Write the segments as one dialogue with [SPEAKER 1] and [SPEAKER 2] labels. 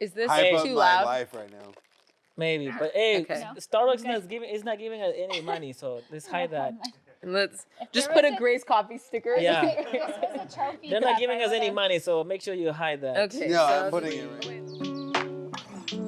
[SPEAKER 1] Is this
[SPEAKER 2] hype up
[SPEAKER 1] too
[SPEAKER 2] my
[SPEAKER 1] loud?
[SPEAKER 2] life right now.
[SPEAKER 3] Maybe, but hey,
[SPEAKER 1] Okay.
[SPEAKER 3] Starbucks is not giving us any money, so let's hide that.
[SPEAKER 1] And let's
[SPEAKER 4] If
[SPEAKER 1] just
[SPEAKER 4] there
[SPEAKER 1] put
[SPEAKER 4] was
[SPEAKER 1] a Grace Coffee sticker.
[SPEAKER 3] Yeah.
[SPEAKER 4] If this was a trophy
[SPEAKER 3] They're
[SPEAKER 4] cup,
[SPEAKER 3] not giving
[SPEAKER 4] I
[SPEAKER 3] us any
[SPEAKER 4] would've-
[SPEAKER 3] money, so make sure you hide that.
[SPEAKER 1] Okay.
[SPEAKER 2] No,
[SPEAKER 1] so
[SPEAKER 2] I'm putting it right.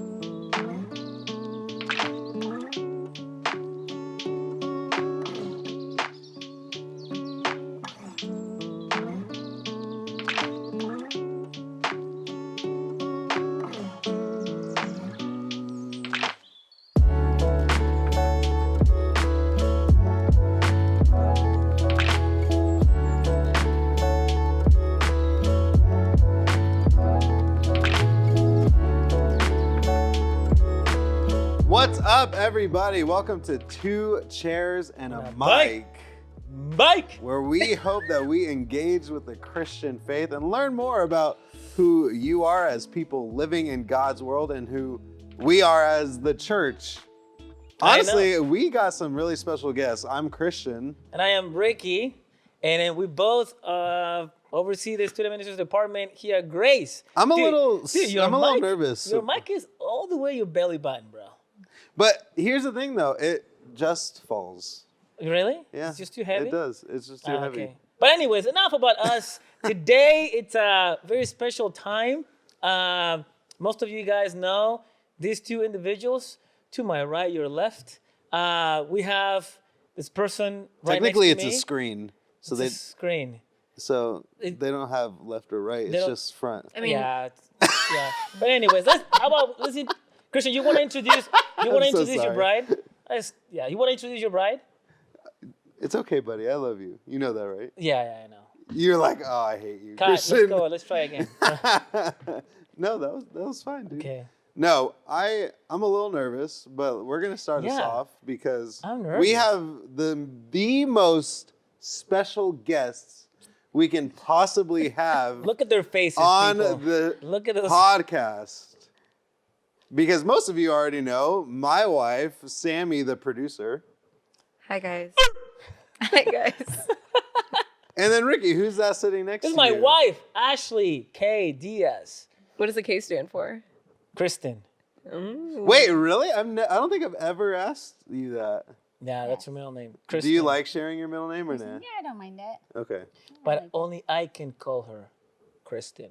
[SPEAKER 2] What's up, everybody? Welcome to Two Chairs and a Mic,
[SPEAKER 3] Mike!
[SPEAKER 2] where we hope that we engage with the Christian faith and learn more about who you are as people living in God's world and who we are as the church. Honestly, we got some really special guests. I'm Christian.
[SPEAKER 3] And I am Ricky, and then we both oversee the student ministers department here at Grace.
[SPEAKER 2] I'm a
[SPEAKER 3] Dude,
[SPEAKER 2] little
[SPEAKER 3] your mic-
[SPEAKER 2] nervous.
[SPEAKER 3] Your mic is all the way your belly button, bro.
[SPEAKER 2] But here's the thing, though. It just falls.
[SPEAKER 3] Really?
[SPEAKER 2] Yeah.
[SPEAKER 3] It's just too heavy?
[SPEAKER 2] It does. It's just too
[SPEAKER 3] Ah,
[SPEAKER 2] heavy.
[SPEAKER 3] okay. But anyways, enough about us. Today, it's a very special time. Most of you guys know these two individuals. To my right, your left. We have this person right
[SPEAKER 2] Technically,
[SPEAKER 3] next to
[SPEAKER 2] it's
[SPEAKER 3] me.
[SPEAKER 2] a screen. So
[SPEAKER 3] It's
[SPEAKER 2] they
[SPEAKER 3] a screen.
[SPEAKER 2] they don't have left or right. It's
[SPEAKER 3] don't-
[SPEAKER 2] just front.
[SPEAKER 1] I mean,
[SPEAKER 3] Yeah. Yeah. But anyways, listen, Christian, you want to introduce
[SPEAKER 2] I'm so
[SPEAKER 3] your
[SPEAKER 2] sorry.
[SPEAKER 3] bride? You want to introduce your bride?
[SPEAKER 2] It's okay, buddy. I love you. You know that, right?
[SPEAKER 3] Yeah, I know.
[SPEAKER 2] You're like, oh, I hate you,
[SPEAKER 3] Cut, let's
[SPEAKER 2] Christian.
[SPEAKER 3] go. Let's try again.
[SPEAKER 2] No, that was fine, dude.
[SPEAKER 3] Okay.
[SPEAKER 2] No, I'm a little nervous, but we're gonna start us
[SPEAKER 3] Yeah.
[SPEAKER 2] off because
[SPEAKER 3] I'm
[SPEAKER 2] we
[SPEAKER 3] nervous.
[SPEAKER 2] have the most special guests we can possibly have
[SPEAKER 3] Look at their faces,
[SPEAKER 2] on
[SPEAKER 3] people.
[SPEAKER 2] the
[SPEAKER 3] Look at those.
[SPEAKER 2] podcast. Because most of you already know my wife, Sammy, the producer,
[SPEAKER 1] hi guys. Hi guys.
[SPEAKER 2] and then Ricky, who's that sitting next
[SPEAKER 3] This
[SPEAKER 2] to
[SPEAKER 3] is my
[SPEAKER 2] you?
[SPEAKER 3] wife, Ashley K. Diaz.
[SPEAKER 1] What does the K stand for?
[SPEAKER 3] Kristen.
[SPEAKER 2] Wait, really? I don't think I've ever asked you that.
[SPEAKER 3] Yeah, that's her middle name. Kristen.
[SPEAKER 2] Do you like sharing your middle name or not?
[SPEAKER 4] Yeah, I don't mind it.
[SPEAKER 2] Okay.
[SPEAKER 3] But only I can call her Kristen.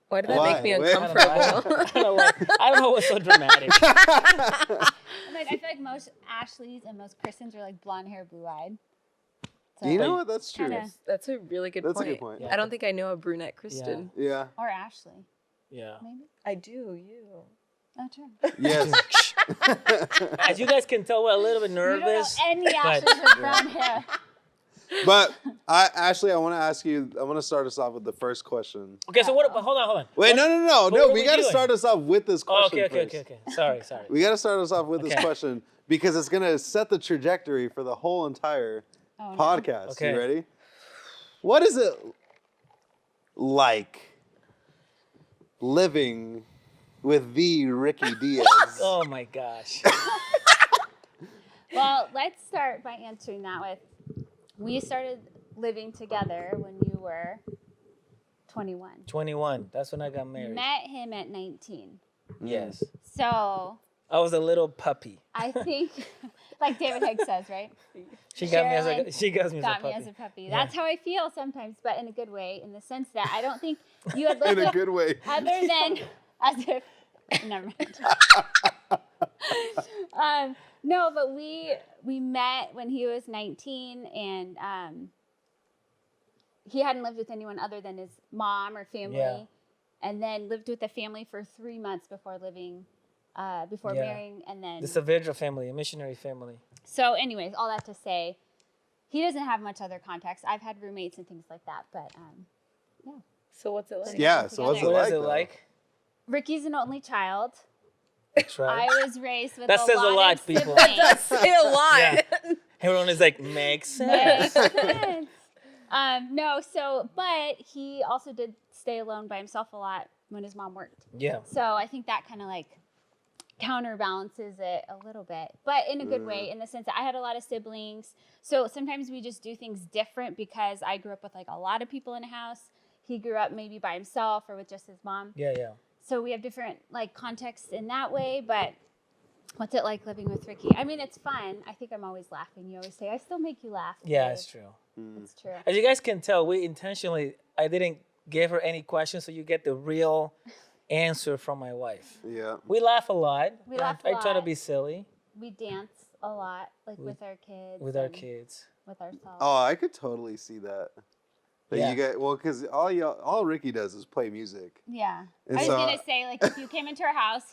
[SPEAKER 1] Why did that
[SPEAKER 2] Why?
[SPEAKER 1] make me
[SPEAKER 2] Wait.
[SPEAKER 1] uncomfortable?
[SPEAKER 3] I don't know what's so dramatic.
[SPEAKER 4] I feel like most Ashleys and most Kristens are like blonde hair, blue eyed. So,
[SPEAKER 2] You know what? That's true.
[SPEAKER 4] Kinda.
[SPEAKER 1] That's a really good
[SPEAKER 2] That's a
[SPEAKER 1] point.
[SPEAKER 2] good point.
[SPEAKER 3] Yeah.
[SPEAKER 1] I don't think I know a brunette Kristen.
[SPEAKER 2] Yeah.
[SPEAKER 4] Or Ashley,
[SPEAKER 3] Yeah.
[SPEAKER 4] maybe.
[SPEAKER 1] I do, you.
[SPEAKER 4] Oh, true.
[SPEAKER 2] Yes.
[SPEAKER 3] As you guys can tell, we're a little bit
[SPEAKER 4] You don't know
[SPEAKER 3] nervous.
[SPEAKER 4] any
[SPEAKER 3] but-
[SPEAKER 4] Ashleys with brown hair.
[SPEAKER 2] But Ashley, I want to ask you. I want to start us off with the first question.
[SPEAKER 3] Okay, so what? But hold on.
[SPEAKER 2] Wait,
[SPEAKER 3] What-
[SPEAKER 2] no.
[SPEAKER 3] what were
[SPEAKER 2] We
[SPEAKER 3] we
[SPEAKER 2] got to
[SPEAKER 3] doing?
[SPEAKER 2] start us off with this
[SPEAKER 3] Oh,
[SPEAKER 2] question first.
[SPEAKER 3] okay. Sorry.
[SPEAKER 2] We got to start us off with this
[SPEAKER 3] Okay.
[SPEAKER 2] question because it's gonna set the trajectory for the whole entire
[SPEAKER 4] Oh, no.
[SPEAKER 2] podcast.
[SPEAKER 3] Okay.
[SPEAKER 2] You ready? What is it like living with the Ricky Diaz?
[SPEAKER 3] Oh my gosh.
[SPEAKER 4] Well, let's start by answering that with, we started living together when you were 21.
[SPEAKER 3] 21. That's when I got married.
[SPEAKER 4] Met him at 19.
[SPEAKER 3] Yes.
[SPEAKER 4] So
[SPEAKER 3] I was a little puppy.
[SPEAKER 4] I think, like David Hicks says, right?
[SPEAKER 3] She got me
[SPEAKER 4] Sherilyn
[SPEAKER 3] as a
[SPEAKER 4] Got me
[SPEAKER 3] puppy.
[SPEAKER 4] as a puppy.
[SPEAKER 3] Yeah.
[SPEAKER 4] That's how I feel sometimes, but in a good way, in the sense that I don't think you had lived
[SPEAKER 2] In a
[SPEAKER 4] with
[SPEAKER 2] good way.
[SPEAKER 4] other than as if never mind. No, but we met when he was 19, and he hadn't lived with anyone other than his mom or family,
[SPEAKER 3] Yeah.
[SPEAKER 4] and then lived with a family for 3 months before living, before
[SPEAKER 3] Yeah.
[SPEAKER 4] marrying, and then.
[SPEAKER 3] The Saavedra family, a missionary family.
[SPEAKER 4] So, anyways, all that to say, he doesn't have much other context. I've had roommates and things like that, but yeah.
[SPEAKER 1] So what's it like?
[SPEAKER 2] Yeah. So what's it
[SPEAKER 4] Together.
[SPEAKER 3] What
[SPEAKER 2] like?
[SPEAKER 3] is it
[SPEAKER 2] though?
[SPEAKER 3] like?
[SPEAKER 4] Ricky's an only child.
[SPEAKER 3] That's right.
[SPEAKER 4] I was raised with
[SPEAKER 3] That
[SPEAKER 4] a
[SPEAKER 3] says a
[SPEAKER 4] lot
[SPEAKER 3] lot,
[SPEAKER 4] of
[SPEAKER 3] people.
[SPEAKER 4] siblings.
[SPEAKER 1] Say a lot.
[SPEAKER 3] Yeah. Everyone is like, makes
[SPEAKER 4] Makes
[SPEAKER 3] sense.
[SPEAKER 4] sense. But he also did stay alone by himself a lot when his mom worked.
[SPEAKER 3] Yeah.
[SPEAKER 4] So I think that kind of like counterbalances it a little bit, but in a good way, in the sense that I had a lot of siblings. So sometimes we just do things different because I grew up with like a lot of people in a house. He grew up maybe by himself or with just his mom.
[SPEAKER 3] Yeah, yeah.
[SPEAKER 4] so we have different like contexts in that way, but what's it like living with Ricky? I mean, it's fun. I think I'm always laughing. You always say, I still make you laugh.
[SPEAKER 3] Yeah,
[SPEAKER 4] Dave."
[SPEAKER 3] it's true.
[SPEAKER 4] It's true.
[SPEAKER 3] As you guys can tell, I didn't give her any questions, so you get the real answer from my wife.
[SPEAKER 2] Yeah.
[SPEAKER 3] We laugh a lot.
[SPEAKER 4] We laugh a
[SPEAKER 3] I try to
[SPEAKER 4] lot.
[SPEAKER 3] be silly
[SPEAKER 4] We dance a lot, like with our kids.
[SPEAKER 3] with our
[SPEAKER 4] and
[SPEAKER 3] kids.
[SPEAKER 4] With ourselves.
[SPEAKER 2] Oh, I could totally see that. That
[SPEAKER 3] Yeah.
[SPEAKER 2] you get because all Ricky does is play music.
[SPEAKER 4] Yeah.
[SPEAKER 2] And
[SPEAKER 4] I was
[SPEAKER 2] so-
[SPEAKER 4] gonna say, like, if you came into our house,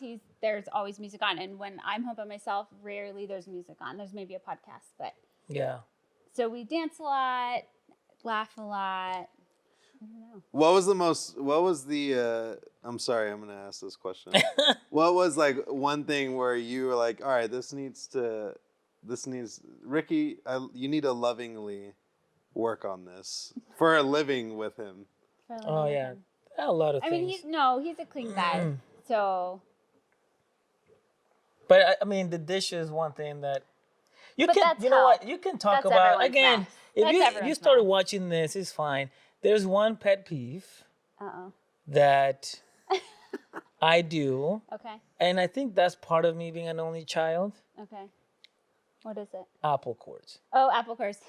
[SPEAKER 4] there's always music on, and when I'm home by myself, rarely there's music on. There's maybe a podcast, but
[SPEAKER 3] Yeah.
[SPEAKER 4] so we dance a lot, laugh a lot. I don't know.
[SPEAKER 2] What was the I'm sorry, I'm gonna ask this question. What was like one thing where you were like, all right, Ricky, you need to lovingly work on this for a living with him.
[SPEAKER 4] For a
[SPEAKER 3] Oh
[SPEAKER 4] living
[SPEAKER 3] yeah.
[SPEAKER 4] reason.
[SPEAKER 3] A lot of
[SPEAKER 4] I
[SPEAKER 3] things.
[SPEAKER 4] mean, he's a clean guy, so.
[SPEAKER 3] But I mean, the dish is one thing that you
[SPEAKER 4] But
[SPEAKER 3] can.
[SPEAKER 4] that's
[SPEAKER 3] You know
[SPEAKER 4] how-
[SPEAKER 3] what? You can talk
[SPEAKER 4] that's
[SPEAKER 3] about
[SPEAKER 4] everyone's
[SPEAKER 3] again.
[SPEAKER 4] mouth.
[SPEAKER 3] If
[SPEAKER 4] That's
[SPEAKER 3] you
[SPEAKER 4] everyone's
[SPEAKER 3] started
[SPEAKER 4] mouth.
[SPEAKER 3] watching this, it's fine. There's one pet peeve
[SPEAKER 4] Uh-oh.
[SPEAKER 3] that I do,
[SPEAKER 4] Okay.
[SPEAKER 3] and I think that's part of me being an only child.
[SPEAKER 4] Okay. What is it?
[SPEAKER 3] Apple cores.
[SPEAKER 4] Oh, apple cores.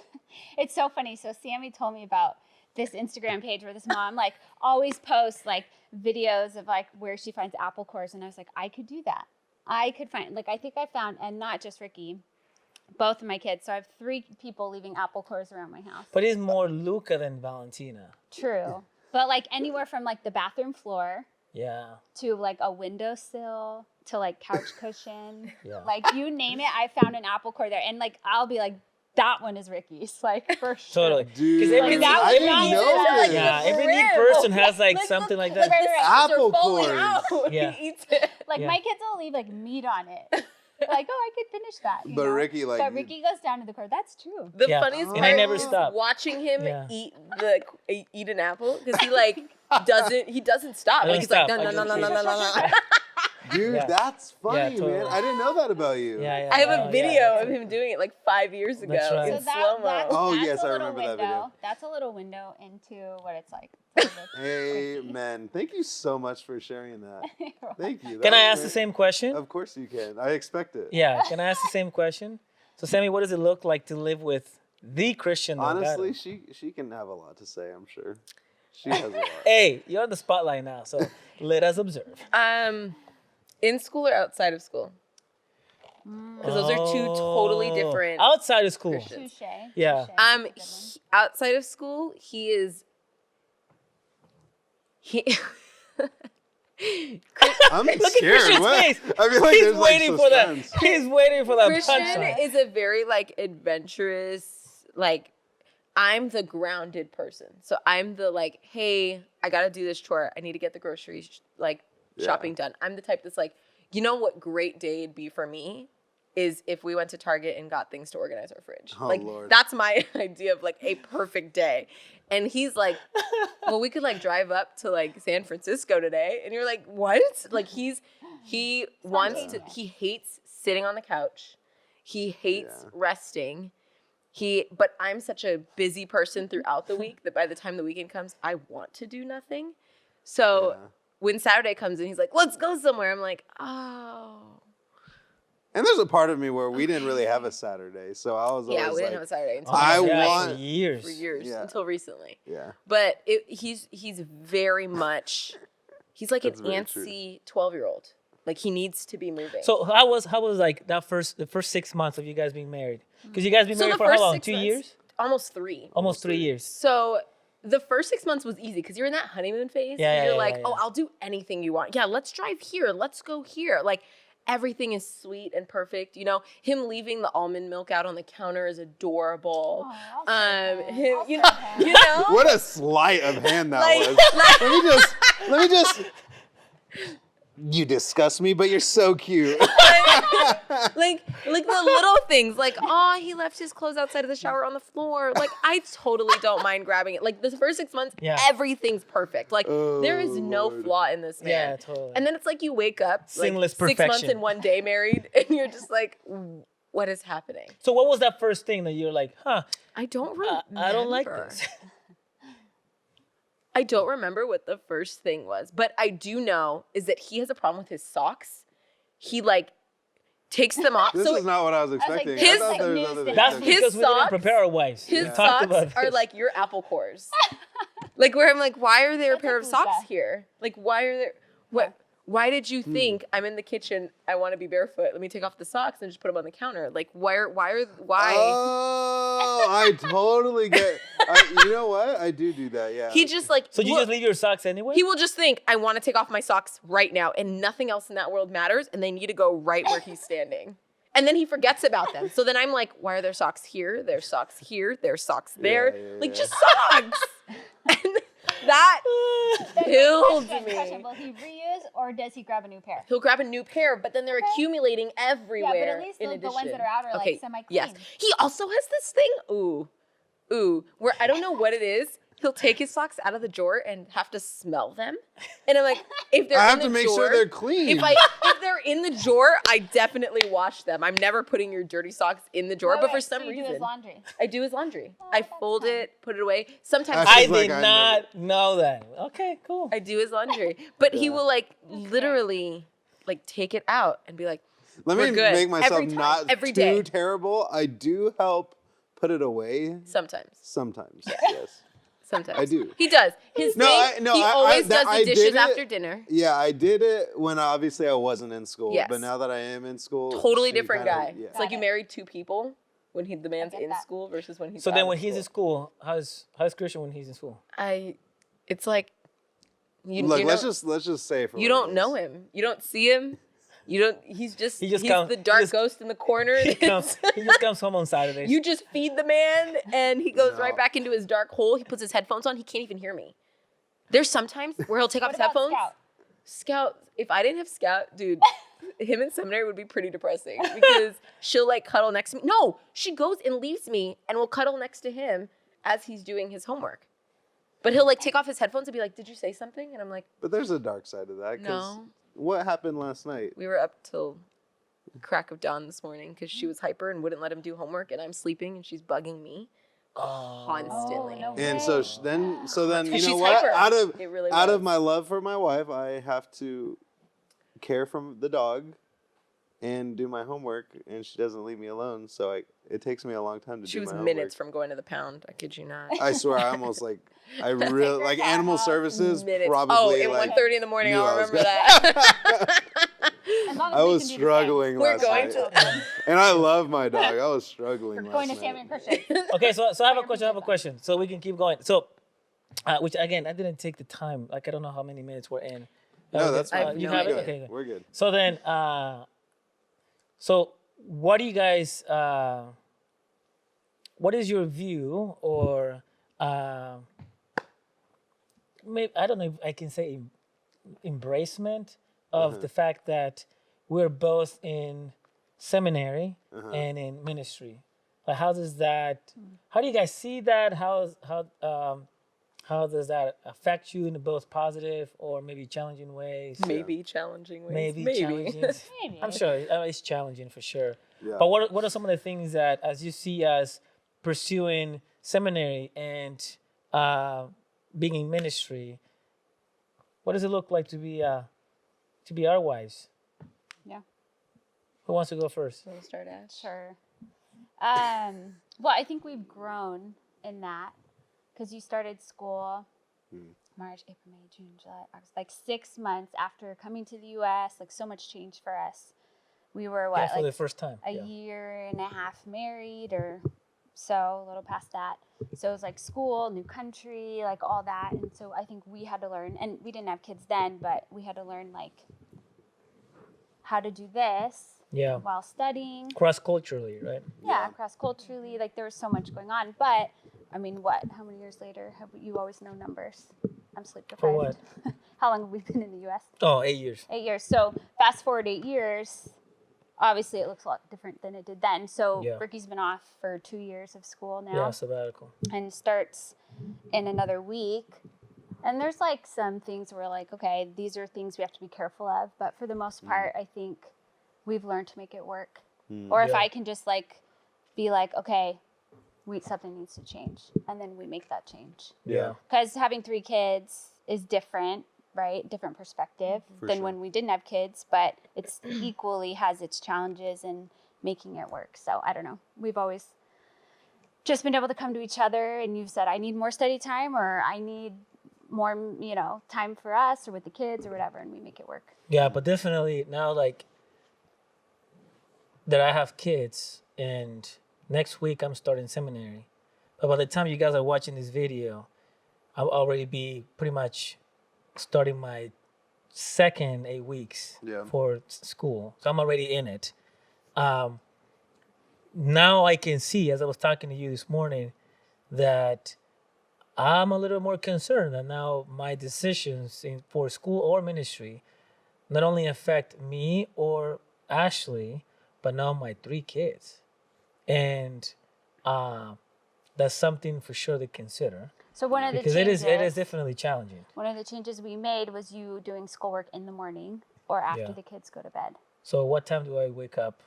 [SPEAKER 4] It's so funny. So Sammy told me about this Instagram page where this mom like always posts like videos of like where she finds apple cores, and I was like, I could do that. I could find I think I found, and not just Ricky, both of my kids. So I have 3 people leaving apple cores around my house.
[SPEAKER 3] But it's more Luca than Valentina.
[SPEAKER 4] True. But like anywhere from like the bathroom floor
[SPEAKER 3] Yeah.
[SPEAKER 4] to like a windowsill to like couch cushion.
[SPEAKER 3] Yeah.
[SPEAKER 4] Like you name it, I found an apple core there. And like I'll be like, that one is Ricky's, like for sure.
[SPEAKER 3] Totally.
[SPEAKER 2] Dude,
[SPEAKER 3] every-
[SPEAKER 4] Like, that
[SPEAKER 2] I
[SPEAKER 4] was
[SPEAKER 2] didn't
[SPEAKER 4] not
[SPEAKER 2] know
[SPEAKER 4] even, like,
[SPEAKER 2] this.
[SPEAKER 3] Yeah, every
[SPEAKER 1] Real.
[SPEAKER 3] new person has like something like that.
[SPEAKER 2] Apple
[SPEAKER 1] falling
[SPEAKER 2] cores.
[SPEAKER 1] out.
[SPEAKER 3] Yeah.
[SPEAKER 1] He eats it.
[SPEAKER 4] Like
[SPEAKER 3] Yeah.
[SPEAKER 4] my kids will leave like meat on it. Like, oh, I could finish that. you
[SPEAKER 2] But
[SPEAKER 4] know?
[SPEAKER 2] Ricky, like,
[SPEAKER 4] But Ricky goes down to the core. That's true.
[SPEAKER 1] The
[SPEAKER 3] Yeah.
[SPEAKER 1] funniest
[SPEAKER 2] And
[SPEAKER 1] part
[SPEAKER 2] I
[SPEAKER 3] never
[SPEAKER 1] is
[SPEAKER 3] stop.
[SPEAKER 1] watching him
[SPEAKER 3] Yeah.
[SPEAKER 1] eat an apple because he like doesn't stop.
[SPEAKER 3] I
[SPEAKER 1] Like
[SPEAKER 3] don't
[SPEAKER 1] he's like
[SPEAKER 3] stop.
[SPEAKER 1] no
[SPEAKER 3] I
[SPEAKER 1] no no
[SPEAKER 3] just
[SPEAKER 1] no no no no.
[SPEAKER 2] dude,
[SPEAKER 3] Yeah.
[SPEAKER 2] that's funny,
[SPEAKER 3] totally.
[SPEAKER 2] man. I didn't know that about you.
[SPEAKER 3] Yeah, yeah.
[SPEAKER 1] I have
[SPEAKER 3] Oh,
[SPEAKER 1] a
[SPEAKER 3] yeah,
[SPEAKER 1] video
[SPEAKER 3] that's
[SPEAKER 1] of
[SPEAKER 3] it.
[SPEAKER 1] him doing it like 5 years ago
[SPEAKER 3] That's right.
[SPEAKER 1] in
[SPEAKER 4] So
[SPEAKER 1] slow
[SPEAKER 4] that's
[SPEAKER 1] mo.
[SPEAKER 2] Oh,
[SPEAKER 4] that's
[SPEAKER 2] yes,
[SPEAKER 4] a
[SPEAKER 2] I
[SPEAKER 4] little
[SPEAKER 2] remember that
[SPEAKER 4] window.
[SPEAKER 2] video.
[SPEAKER 4] That's a little window into what it's like.
[SPEAKER 2] Amen. Thank you so much for sharing that. Thank you.
[SPEAKER 3] Can
[SPEAKER 2] That
[SPEAKER 3] I
[SPEAKER 2] was
[SPEAKER 3] ask the
[SPEAKER 2] great.
[SPEAKER 3] same question?
[SPEAKER 2] Of course you can. I expect it.
[SPEAKER 3] Yeah. Can I ask the same question? So, Sammy, what does it look like to live with the Christian Delgado?
[SPEAKER 2] Honestly, she can have a lot to say, I'm sure. She has a lot.
[SPEAKER 3] Hey, you're on the spotlight now, so let us observe.
[SPEAKER 1] In school or outside of school? Because those are two totally different.
[SPEAKER 3] Outside of school.
[SPEAKER 1] Christians.
[SPEAKER 4] Touche.
[SPEAKER 3] Yeah.
[SPEAKER 4] Touche. That's a good one.
[SPEAKER 1] Outside of school, he
[SPEAKER 2] I'm
[SPEAKER 3] Look at
[SPEAKER 2] scared.
[SPEAKER 3] Christian's
[SPEAKER 2] What?
[SPEAKER 3] face.
[SPEAKER 2] I feel like
[SPEAKER 3] He's
[SPEAKER 2] there's like
[SPEAKER 3] waiting for that.
[SPEAKER 2] suspense.
[SPEAKER 3] He's waiting for that
[SPEAKER 1] Christian
[SPEAKER 3] punchline.
[SPEAKER 1] is a very like adventurous, like I'm the grounded person. So I'm the like, hey, I gotta do this chore. I need to get the groceries like
[SPEAKER 2] Yeah.
[SPEAKER 1] shopping done. I'm the type that's like, you know what great day it'd be for me is if we went to Target and got things to organize our fridge.
[SPEAKER 2] Oh,
[SPEAKER 1] like
[SPEAKER 2] Lord.
[SPEAKER 1] that's my idea of like a perfect day. And he's like, well, we could like drive up to like San Francisco today. And you're like, what? Like he wants to,
[SPEAKER 4] Spontaneous.
[SPEAKER 1] he hates sitting on the couch. He hates
[SPEAKER 2] Yeah.
[SPEAKER 1] resting. But I'm such a busy person throughout the week that by the time the weekend comes, I want to do nothing. So
[SPEAKER 2] Yeah.
[SPEAKER 1] when Saturday comes and he's like, let's go somewhere, I'm like, oh.
[SPEAKER 2] And there's a part of me where we didn't really have a Saturday, so I was always
[SPEAKER 1] Yeah, we
[SPEAKER 2] like,
[SPEAKER 1] didn't have a Saturday until
[SPEAKER 2] I
[SPEAKER 3] Oh my gosh,
[SPEAKER 2] want-
[SPEAKER 3] for years.
[SPEAKER 1] for years,
[SPEAKER 2] Yeah.
[SPEAKER 1] until recently.
[SPEAKER 2] yeah.
[SPEAKER 1] But he's very much, he's like an
[SPEAKER 2] That's very true.
[SPEAKER 1] antsy 12-year-old. Like he needs to be moving.
[SPEAKER 3] So how was like the first 6 months of you guys being married? Because you guys been
[SPEAKER 1] So
[SPEAKER 3] married
[SPEAKER 1] the
[SPEAKER 3] for how
[SPEAKER 1] first
[SPEAKER 3] long?
[SPEAKER 1] 6
[SPEAKER 3] 2
[SPEAKER 1] months-
[SPEAKER 3] years?
[SPEAKER 1] Almost 3.
[SPEAKER 3] Almost 3 years.
[SPEAKER 1] So the first 6 months was easy because you're in that honeymoon phase.
[SPEAKER 3] Yeah,
[SPEAKER 1] and
[SPEAKER 3] yeah,
[SPEAKER 1] you're
[SPEAKER 3] yeah,
[SPEAKER 1] like,
[SPEAKER 3] yeah,
[SPEAKER 1] oh,
[SPEAKER 3] yeah.
[SPEAKER 1] I'll do anything you want. Yeah, let's drive here. Let's go here. Like everything is sweet and perfect. You know, him leaving the almond milk out on the counter is adorable.
[SPEAKER 4] Oh, I'll take
[SPEAKER 1] Him,
[SPEAKER 4] that.
[SPEAKER 1] you
[SPEAKER 4] I'll
[SPEAKER 1] know,
[SPEAKER 4] take
[SPEAKER 1] you know.
[SPEAKER 2] What a sleight of hand that
[SPEAKER 1] Like-
[SPEAKER 2] was. Let me just. You disgust me, but you're so cute.
[SPEAKER 1] like the little things, like, oh, he left his clothes outside of the shower on the floor. Like, I totally don't mind grabbing it. Like the first 6 months,
[SPEAKER 3] Yeah.
[SPEAKER 1] everything's perfect. Like
[SPEAKER 2] Oh,
[SPEAKER 1] there is no
[SPEAKER 2] Lord.
[SPEAKER 1] flaw in this man.
[SPEAKER 3] Yeah, totally.
[SPEAKER 1] And then it's like you wake up like
[SPEAKER 3] Seamless
[SPEAKER 1] 6 months
[SPEAKER 3] perfection.
[SPEAKER 1] and 1 day married, and you're just like, what is happening?
[SPEAKER 3] So what was that first thing that you're like, huh?
[SPEAKER 1] I don't remember.
[SPEAKER 3] I don't like this.
[SPEAKER 1] I don't remember what the first thing was, but I do know is that he has a problem with his socks. He like takes them off.
[SPEAKER 2] This
[SPEAKER 1] so
[SPEAKER 2] is not what I was
[SPEAKER 4] like,
[SPEAKER 2] expecting.
[SPEAKER 1] his-
[SPEAKER 2] I thought there was
[SPEAKER 4] like,
[SPEAKER 2] other
[SPEAKER 4] news
[SPEAKER 3] That's
[SPEAKER 2] things.
[SPEAKER 1] His
[SPEAKER 3] because we didn't
[SPEAKER 1] socks-
[SPEAKER 3] prepare our wives.
[SPEAKER 1] his
[SPEAKER 3] We talked about
[SPEAKER 1] socks are
[SPEAKER 3] this.
[SPEAKER 1] like your apple cores. Like where I'm like, why are there a
[SPEAKER 4] That's
[SPEAKER 1] pair
[SPEAKER 4] a
[SPEAKER 1] of
[SPEAKER 4] cool
[SPEAKER 1] socks
[SPEAKER 4] stuff.
[SPEAKER 1] here? Like why are there what? Why did you think I'm in the kitchen? I want to be barefoot. Let me take off the socks and just put them on the counter. Like why?
[SPEAKER 2] Oh, I totally get. You know what? I do that. Yeah.
[SPEAKER 1] He just like
[SPEAKER 3] So you
[SPEAKER 1] look,
[SPEAKER 3] just leave your socks anyway?
[SPEAKER 1] he will just think I want to take off my socks right now, and nothing else in that world matters, and they need to go right where he's standing. And then he forgets about them. So then I'm like, why are there socks here? There's socks here. There's socks there. Like just socks. And that killed
[SPEAKER 4] Question,
[SPEAKER 1] me.
[SPEAKER 4] will he reuse or does he grab a new pair?
[SPEAKER 1] He'll grab a new pair, but then they're accumulating everywhere.
[SPEAKER 4] Yeah, but at least
[SPEAKER 1] in
[SPEAKER 4] the
[SPEAKER 1] addition.
[SPEAKER 4] ones that are out are like semi-clean.
[SPEAKER 1] Yes. He also has this thing. Ooh, where I don't know what it is. He'll take his socks out of the drawer and have to smell them. And I'm like, if they're
[SPEAKER 2] I
[SPEAKER 1] in
[SPEAKER 2] have
[SPEAKER 1] the
[SPEAKER 2] to make
[SPEAKER 1] drawer,
[SPEAKER 2] sure they're clean.
[SPEAKER 1] if they're in the drawer, I definitely wash them. I'm never putting your dirty socks in the drawer,
[SPEAKER 4] Wait,
[SPEAKER 1] but for
[SPEAKER 4] wait,
[SPEAKER 1] some
[SPEAKER 4] so you do
[SPEAKER 1] reason,
[SPEAKER 4] his laundry.
[SPEAKER 1] I do his laundry.
[SPEAKER 4] Oh,
[SPEAKER 1] I
[SPEAKER 4] that's
[SPEAKER 1] fold
[SPEAKER 4] fun.
[SPEAKER 1] it, put it away. Sometimes
[SPEAKER 3] I
[SPEAKER 2] She's like,
[SPEAKER 3] did
[SPEAKER 2] I
[SPEAKER 3] not know that. Okay, cool.
[SPEAKER 1] I do his laundry, but he
[SPEAKER 2] Yeah.
[SPEAKER 1] will like literally like take it out and be like,
[SPEAKER 2] Let
[SPEAKER 1] we're
[SPEAKER 2] me
[SPEAKER 1] good.
[SPEAKER 2] make myself
[SPEAKER 1] Every time.
[SPEAKER 2] not
[SPEAKER 1] Every
[SPEAKER 2] too
[SPEAKER 1] day.
[SPEAKER 2] terrible. I do help put it away
[SPEAKER 1] sometimes.
[SPEAKER 2] sometimes.
[SPEAKER 1] Sometimes.
[SPEAKER 2] I do.
[SPEAKER 1] He does. His
[SPEAKER 2] No,
[SPEAKER 1] thing, he
[SPEAKER 2] I
[SPEAKER 1] always does
[SPEAKER 2] I
[SPEAKER 1] the dishes
[SPEAKER 2] did it-
[SPEAKER 1] after dinner.
[SPEAKER 2] Yeah, I did it when obviously I wasn't in school.
[SPEAKER 1] Yes.
[SPEAKER 2] But now that I am in school,
[SPEAKER 1] Totally
[SPEAKER 2] she
[SPEAKER 1] different
[SPEAKER 2] kinda-
[SPEAKER 1] guy.
[SPEAKER 2] Yeah.
[SPEAKER 1] It's like
[SPEAKER 4] Got
[SPEAKER 1] you
[SPEAKER 4] it.
[SPEAKER 1] married two people when the man's
[SPEAKER 4] get
[SPEAKER 1] in
[SPEAKER 4] that.
[SPEAKER 1] school versus when he's
[SPEAKER 3] So
[SPEAKER 1] out
[SPEAKER 3] then
[SPEAKER 1] of
[SPEAKER 3] when he's in
[SPEAKER 1] school.
[SPEAKER 3] school, how's Christian when he's in school?
[SPEAKER 1] It's like you,
[SPEAKER 2] Look,
[SPEAKER 1] you
[SPEAKER 2] let's
[SPEAKER 1] know,
[SPEAKER 2] just say for
[SPEAKER 1] you
[SPEAKER 2] what
[SPEAKER 1] don't
[SPEAKER 2] it
[SPEAKER 1] know
[SPEAKER 2] is.
[SPEAKER 1] him. You don't see him. He's
[SPEAKER 3] He
[SPEAKER 1] he's
[SPEAKER 3] just comes-
[SPEAKER 1] the
[SPEAKER 3] he
[SPEAKER 1] dark
[SPEAKER 3] just-
[SPEAKER 1] ghost in the corner.
[SPEAKER 3] He just comes home on Saturdays.
[SPEAKER 1] You just feed the man and he goes
[SPEAKER 2] No.
[SPEAKER 1] right back into his dark hole. He puts his headphones on. He can't even hear me. There's sometimes where he'll take off
[SPEAKER 4] What
[SPEAKER 1] his
[SPEAKER 4] about
[SPEAKER 1] headphones.
[SPEAKER 4] Scout?
[SPEAKER 1] Scout, if I didn't have Scout, dude, him in seminary would be pretty depressing because she'll like cuddle next to me. No, she goes and leaves me and will cuddle next to him as he's doing his homework. But he'll like take off his headphones and be like, "Did you say something?" And I'm like,
[SPEAKER 2] But there's a dark side of that. 'Cause
[SPEAKER 1] "No."
[SPEAKER 2] what happened last night?
[SPEAKER 1] We were up till crack of dawn this morning because she was hyper and wouldn't let him do homework, and I'm sleeping and she's bugging me constantly.
[SPEAKER 4] Oh, no
[SPEAKER 2] And so
[SPEAKER 4] way.
[SPEAKER 2] then you
[SPEAKER 1] She's
[SPEAKER 2] know what?
[SPEAKER 1] hyper.
[SPEAKER 2] Out
[SPEAKER 1] It really
[SPEAKER 2] of
[SPEAKER 1] was.
[SPEAKER 2] my love for my wife, I have to care for the dog and do my homework, and she doesn't leave me alone. So it takes me a long time to
[SPEAKER 1] She
[SPEAKER 2] do
[SPEAKER 1] was
[SPEAKER 2] my
[SPEAKER 1] minutes
[SPEAKER 2] homework.
[SPEAKER 1] from going to the pound. I kid you not.
[SPEAKER 2] I swear, I almost I really
[SPEAKER 4] her cat
[SPEAKER 2] animal
[SPEAKER 4] out.
[SPEAKER 2] services
[SPEAKER 1] Minutes.
[SPEAKER 2] probably
[SPEAKER 1] Oh, at
[SPEAKER 2] like
[SPEAKER 1] 1:30 in the morning,
[SPEAKER 2] knew
[SPEAKER 1] I'll
[SPEAKER 2] I was
[SPEAKER 1] remember
[SPEAKER 2] gonna-
[SPEAKER 1] that.
[SPEAKER 4] As long as
[SPEAKER 2] I
[SPEAKER 4] we
[SPEAKER 2] was
[SPEAKER 4] can do the same.
[SPEAKER 2] struggling
[SPEAKER 1] We're
[SPEAKER 2] last
[SPEAKER 1] going
[SPEAKER 2] night,
[SPEAKER 1] to.
[SPEAKER 2] and I love my dog. I was struggling last
[SPEAKER 4] Going to
[SPEAKER 2] night.
[SPEAKER 4] Sammy and Christian.
[SPEAKER 3] Okay, so I have a question. So we can keep going. So, which again, I didn't take the time. Like I don't know how many minutes we're in.
[SPEAKER 2] No, that's
[SPEAKER 1] I
[SPEAKER 2] fine.
[SPEAKER 1] have
[SPEAKER 3] You
[SPEAKER 1] no
[SPEAKER 3] have it.
[SPEAKER 1] idea.
[SPEAKER 3] Okay, good.
[SPEAKER 2] We're good.
[SPEAKER 3] So then, so what do you guys? What is your view, or maybe I don't know if I can say embracement of the fact that we're both in seminary and in ministry. Like, how does that? How do you guys see that? How does that affect you in both positive or maybe challenging ways?
[SPEAKER 1] Maybe challenging ways.
[SPEAKER 3] Maybe challenging.
[SPEAKER 4] Maybe.
[SPEAKER 3] I'm sure it's challenging for sure.
[SPEAKER 2] Yeah.
[SPEAKER 3] But what are some of the things that, as you see us pursuing seminary and being in ministry, what does it look like to be our wives?
[SPEAKER 4] Yeah.
[SPEAKER 3] Who wants to go first?
[SPEAKER 1] We'll start Ash.
[SPEAKER 4] Sure. Well, I think we've grown in that because you started school March, April, May, June, July, August, like 6 months after coming to the U.S. Like so much changed for us. We were
[SPEAKER 3] Yeah, for the
[SPEAKER 4] like
[SPEAKER 3] first time.
[SPEAKER 4] a year and a half married or so, a little past that. So it was like school, new country, like all that. And so I think we had to learn, and we didn't have kids then, but we had to learn like how to do this
[SPEAKER 3] Yeah.
[SPEAKER 4] while studying.
[SPEAKER 3] Cross culturally, right?
[SPEAKER 4] Yeah, cross culturally, like there was so much going on. But I mean, what? How many years later have you always know numbers? I'm sleep deprived.
[SPEAKER 3] For what?
[SPEAKER 4] How long have we been in the U.S.?
[SPEAKER 3] Oh, 8 years.
[SPEAKER 4] 8 years. So fast forward 8 years. Obviously, it looks a lot different than it did then. So
[SPEAKER 3] Yeah.
[SPEAKER 4] Ricky's been off for 2 years of school now,
[SPEAKER 3] Yeah, sabbatical.
[SPEAKER 4] and starts in another week. And there's like some things where like, okay, these are things we have to be careful of. But for the most part, I think we've learned to make it work. Or if
[SPEAKER 3] Yeah.
[SPEAKER 4] I can just like be like, okay, something needs to change, and then we make that change.
[SPEAKER 2] Yeah.
[SPEAKER 4] Because having 3 kids is different, right? Different perspective
[SPEAKER 2] For
[SPEAKER 4] than
[SPEAKER 2] sure.
[SPEAKER 4] when we didn't have kids, but it's equally has its challenges in making it work. So I don't know. We've always just been able to come to each other, and you've said, I need more study time, or I need more, time for us or with the kids or whatever, and we make it work.
[SPEAKER 3] Yeah, but definitely now, like that I have kids, and next week I'm starting seminary. But by the time you guys are watching this video, I'll already be pretty much starting my second 8 weeks
[SPEAKER 2] Yeah.
[SPEAKER 3] for school. So I'm already in it. Now I can see, as I was talking to you this morning, that I'm a little more concerned that now my decisions for school or ministry not only affect me or Ashley, but now my 3 kids. And that's something for sure to consider.
[SPEAKER 4] So one of the
[SPEAKER 3] Because
[SPEAKER 4] changes,
[SPEAKER 3] it is definitely challenging.
[SPEAKER 4] one of the changes we made was you doing schoolwork in the morning or after
[SPEAKER 3] Yeah.
[SPEAKER 4] the kids go to bed,
[SPEAKER 3] So what time do I wake up?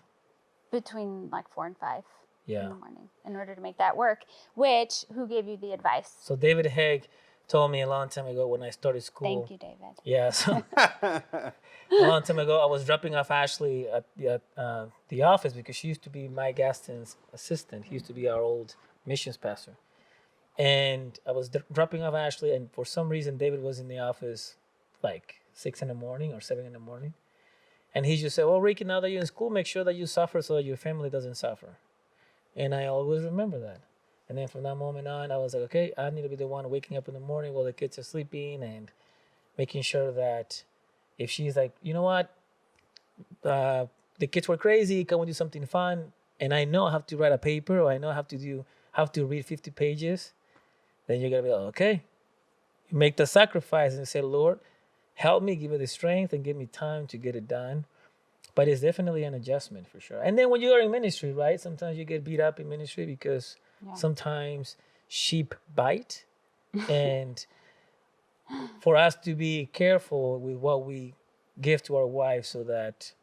[SPEAKER 4] between like 4 and 5 in
[SPEAKER 3] Yeah.
[SPEAKER 4] the morning, in order to make that work. Who gave you the advice?
[SPEAKER 3] So David Haig told me a long time ago when I started school.
[SPEAKER 4] Thank you, David.
[SPEAKER 3] Yeah, so a long time ago, I was dropping off Ashley at the office because she used to be Mike Gaston's assistant. He used to be our old missions pastor. And I was dropping off Ashley, and for some reason, David was in the office like 6 in the morning or 7 in the morning. And he just said, well, Ricky, now that you're in school, make sure that you suffer so that your family doesn't suffer. And I always remember that. And then from that moment on, I was like, okay, I need to be the one waking up in the morning while the kids are sleeping and making sure that if she's like, you know what, the kids were crazy, can we do something fun? And I know I have to write a paper, or I know I have to read 50 pages, then you're going to be like, okay, you make the sacrifice and say, Lord, help me, give me the strength and give me time to get it done. But it's definitely an adjustment for sure. And then when you're in ministry, right, sometimes you get beat up in ministry because sometimes sheep bite. And for us to be careful with what we give to our wives so that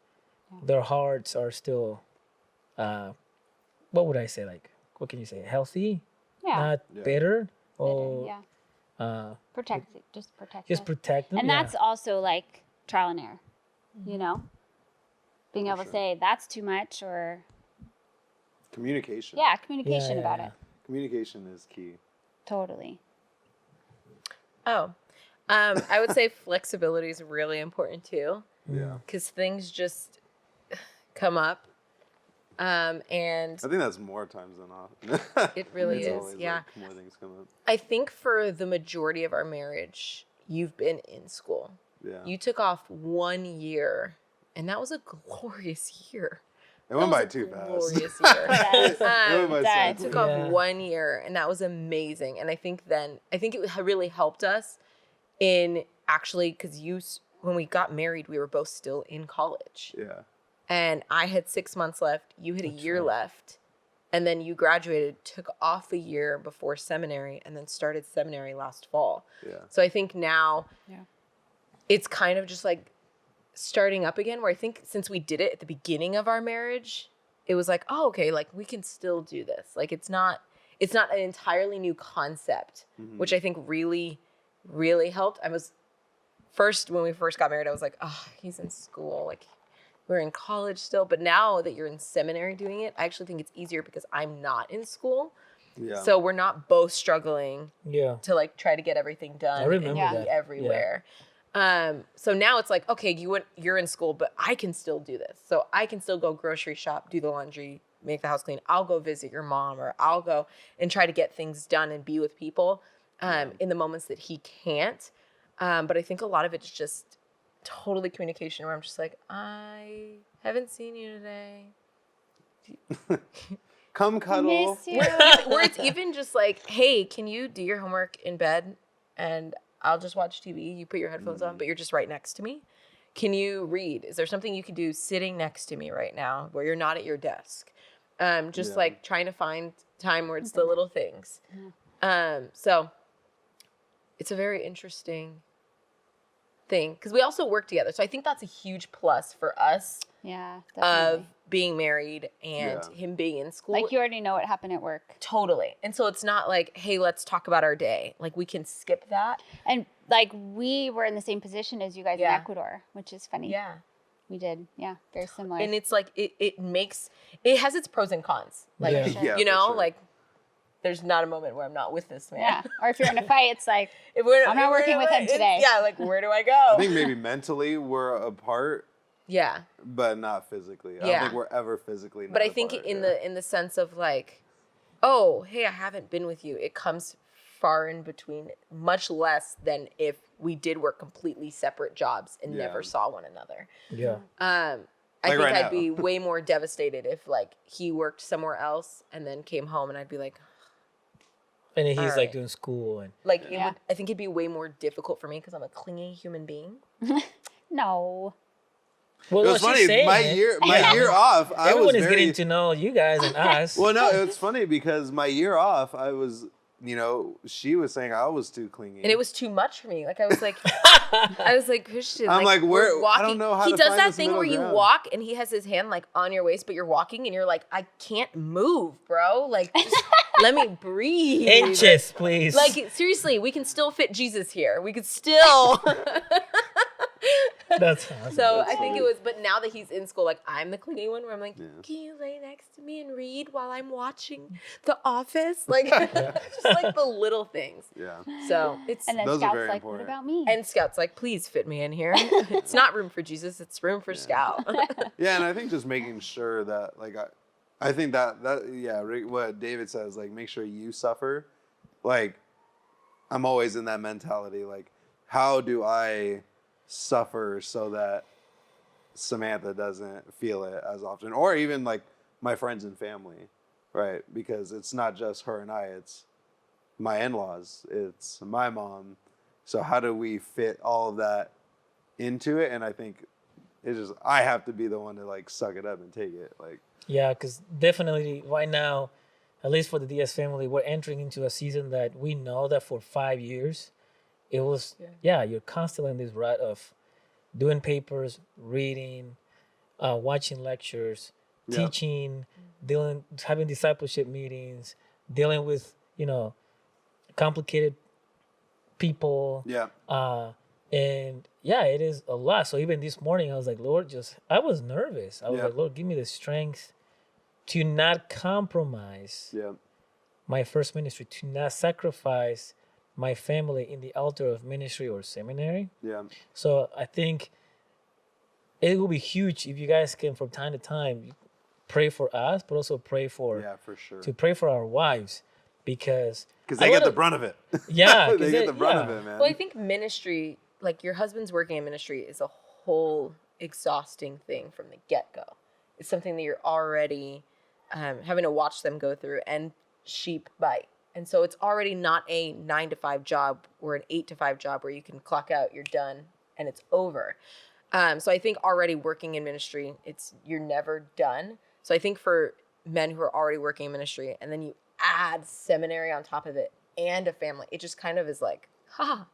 [SPEAKER 3] their hearts are still, what would I say? Like, what can you say? Healthy?
[SPEAKER 4] Yeah.
[SPEAKER 3] Not bitter? Or
[SPEAKER 4] Yeah. Protect it. Just protect
[SPEAKER 3] just
[SPEAKER 4] it.
[SPEAKER 3] protect them?
[SPEAKER 4] And
[SPEAKER 3] Yeah.
[SPEAKER 4] that's also like trial and error, being able to say that's too much, or
[SPEAKER 2] Communication.
[SPEAKER 4] communication about it.
[SPEAKER 2] Communication is key.
[SPEAKER 4] Totally.
[SPEAKER 1] I would say flexibility is really important too,
[SPEAKER 2] Yeah.
[SPEAKER 1] because things just come up. And
[SPEAKER 2] I think that's more times than often.
[SPEAKER 1] it really
[SPEAKER 2] It's
[SPEAKER 1] is,
[SPEAKER 2] always,
[SPEAKER 1] yeah.
[SPEAKER 2] like, more things come up.
[SPEAKER 1] I think for the majority of our marriage, you've been in school.
[SPEAKER 2] Yeah.
[SPEAKER 1] You took off 1 year, and that was a glorious year.
[SPEAKER 2] It went
[SPEAKER 1] That
[SPEAKER 2] by
[SPEAKER 1] was a
[SPEAKER 2] too fast.
[SPEAKER 1] glorious year.
[SPEAKER 2] It went by
[SPEAKER 4] That
[SPEAKER 2] so
[SPEAKER 1] Took
[SPEAKER 2] quick.
[SPEAKER 1] off 1 year, and that was amazing. And I think it really helped us in actually, because when we got married, we were both still in college.
[SPEAKER 2] Yeah.
[SPEAKER 1] And I had 6 months left. You had a year left. And then you graduated, took off a year before seminary, and then started seminary last fall.
[SPEAKER 2] Yeah.
[SPEAKER 1] So I think now it's kind of just like starting up again, where I think since we did it at the beginning of our marriage, it was like, oh, okay, like we can still do this. Like it's not an entirely new concept, which I think really, really helped. When we first got married, I was like, oh, he's in school. Like we're in college still. But now that you're in seminary doing it, I actually think it's easier because I'm not in school.
[SPEAKER 2] Yeah.
[SPEAKER 1] So we're not both struggling
[SPEAKER 3] Yeah.
[SPEAKER 1] to like try to get everything done.
[SPEAKER 3] I remember
[SPEAKER 1] and
[SPEAKER 3] that.
[SPEAKER 1] be everywhere. So now it's like, okay, you're in school, but I can still do this. So I can still go grocery shop, do the laundry, make the house clean. I'll go visit your mom, or I'll go and try to get things done and be with people in the moments that he can't. But I think a lot of it's just totally communication, where I'm just like, I haven't seen you today.
[SPEAKER 2] Come cuddle.
[SPEAKER 4] Miss you.
[SPEAKER 1] Where it's even just like, hey, can you do your homework in bed and I'll just watch TV. You put your headphones on, but you're just right next to me. Can you read? Is there something you can do sitting next to me right now where you're not at your desk? Like trying to find time where it's the little things. So it's a very interesting thing because we also work together. So I think that's a huge plus for us
[SPEAKER 4] Yeah, definitely.
[SPEAKER 1] of being married and
[SPEAKER 2] Yeah.
[SPEAKER 1] him being in school.
[SPEAKER 4] Like you already know what happened at work.
[SPEAKER 1] Totally. And so it's not like, hey, let's talk about our day. Like we can skip that.
[SPEAKER 4] And like we were in the same position as you guys
[SPEAKER 1] Yeah.
[SPEAKER 4] in Ecuador, which is funny.
[SPEAKER 1] Yeah.
[SPEAKER 4] We did. Yeah, very similar.
[SPEAKER 1] And it's like it has its pros and cons. Like
[SPEAKER 3] Yeah.
[SPEAKER 4] Sure.
[SPEAKER 2] Yeah,
[SPEAKER 1] you
[SPEAKER 2] for
[SPEAKER 1] know,
[SPEAKER 2] sure.
[SPEAKER 1] like there's not a moment where I'm not with this man.
[SPEAKER 4] yeah. Or if you're in a fight, it's like,
[SPEAKER 1] If we're-
[SPEAKER 4] I'm not
[SPEAKER 1] if we're
[SPEAKER 4] working with him
[SPEAKER 1] it's-
[SPEAKER 4] today.
[SPEAKER 1] Yeah, like where do I go?
[SPEAKER 2] I think maybe mentally we're apart,
[SPEAKER 1] Yeah.
[SPEAKER 2] but not physically. I
[SPEAKER 1] Yeah.
[SPEAKER 2] don't think we're ever physically.
[SPEAKER 1] But
[SPEAKER 2] not
[SPEAKER 1] I think
[SPEAKER 2] apart,
[SPEAKER 1] in
[SPEAKER 2] yeah.
[SPEAKER 1] the sense of like, oh, hey, I haven't been with you. It comes far in between, much less than if we did work completely separate jobs and
[SPEAKER 2] Yeah.
[SPEAKER 1] never saw one another.
[SPEAKER 3] Yeah.
[SPEAKER 1] I
[SPEAKER 2] Like
[SPEAKER 1] think
[SPEAKER 2] right
[SPEAKER 1] I'd
[SPEAKER 2] now.
[SPEAKER 1] be way more devastated if like he worked somewhere else and then came home and I'd be like,
[SPEAKER 3] And then he's
[SPEAKER 1] Alright.
[SPEAKER 3] like doing school and
[SPEAKER 4] Yeah.
[SPEAKER 1] I think it'd be way more difficult for me because I'm a clingy human being.
[SPEAKER 4] no.
[SPEAKER 3] well,
[SPEAKER 2] It
[SPEAKER 3] no,
[SPEAKER 2] was
[SPEAKER 3] she's
[SPEAKER 2] funny.
[SPEAKER 3] saying
[SPEAKER 2] My
[SPEAKER 3] it.
[SPEAKER 2] year off, I
[SPEAKER 3] Everyone
[SPEAKER 2] was
[SPEAKER 3] is
[SPEAKER 2] very.
[SPEAKER 3] getting to know you guys and us.
[SPEAKER 2] Well, no, it's funny because my year off, I was, she was saying I was too clingy,
[SPEAKER 1] And it was too much for me. Like I was like, Christian.
[SPEAKER 2] I'm like,
[SPEAKER 1] we're
[SPEAKER 2] where- I don't know how
[SPEAKER 1] He
[SPEAKER 2] to
[SPEAKER 1] does
[SPEAKER 2] find
[SPEAKER 1] that
[SPEAKER 2] this
[SPEAKER 1] thing where
[SPEAKER 2] middle
[SPEAKER 1] you
[SPEAKER 2] ground.
[SPEAKER 1] walk and he has his hand like on your waist, but you're walking and you're like, I can't move, bro. Like, just let me breathe.
[SPEAKER 3] Inches, please.
[SPEAKER 1] Like seriously, we can still fit Jesus here. We could still.
[SPEAKER 3] That's awesome.
[SPEAKER 1] So I think it was, but now that he's in school, like I'm the clingy one where I'm like,
[SPEAKER 2] Yeah.
[SPEAKER 1] can you lay next to me and read while I'm watching The Office? Like, just like the little things.
[SPEAKER 2] Yeah.
[SPEAKER 1] So it's,
[SPEAKER 4] And then
[SPEAKER 2] Those are
[SPEAKER 4] Scout's
[SPEAKER 2] very
[SPEAKER 4] like,
[SPEAKER 2] important.
[SPEAKER 4] what about me?
[SPEAKER 1] and Scout's like, please fit me in here. It's not room for Jesus, it's room for Scout.
[SPEAKER 2] Yeah, and I think just making sure that, like, I think that what David says, like, make sure you suffer. Like, I'm always in that mentality. Like, how do I suffer so that Samantha doesn't feel it as often, or even like my friends and family, right? Because it's not just her and I; it's my in-laws, it's my mom. So how do we fit all of that into it? And I think it's just I have to be the one to like suck it up and take it. Like,
[SPEAKER 3] Yeah, because definitely right now, at least for the DS family, we're entering into a season that we know that for 5 years, it was, you're constantly in this rut of doing papers, reading, watching lectures,
[SPEAKER 2] Yeah.
[SPEAKER 3] teaching, having discipleship meetings, dealing with, complicated people.
[SPEAKER 2] yeah,
[SPEAKER 3] And yeah, it is a lot. So even this morning, I was like, Lord, I was nervous. I was
[SPEAKER 2] Yeah.
[SPEAKER 3] like, Lord, give me the strength to not compromise
[SPEAKER 2] yeah,
[SPEAKER 3] my first ministry, to not sacrifice my family in the altar of ministry or seminary.
[SPEAKER 2] yeah,
[SPEAKER 3] So I think it will be huge if you guys can, from time to time, pray for us, but also pray for
[SPEAKER 2] sure.
[SPEAKER 3] to pray for our wives, because
[SPEAKER 2] Because they get the brunt of it.
[SPEAKER 3] Yeah, 'cause
[SPEAKER 2] they get the brunt of
[SPEAKER 3] yeah.
[SPEAKER 2] it, man.
[SPEAKER 1] Well, I think ministry, like your husband's working in ministry, is a whole exhausting thing from the get go. It's something that you're already having to watch them go through, and sheep bite. And so it's already not a 9 to 5 job or an 8 to 5 job where you can clock out, you're done, and it's over. So I think already working in ministry, you're never done. So I think for men who are already working in ministry, and then you add seminary on top of it and a family, it just kind of is like, ha,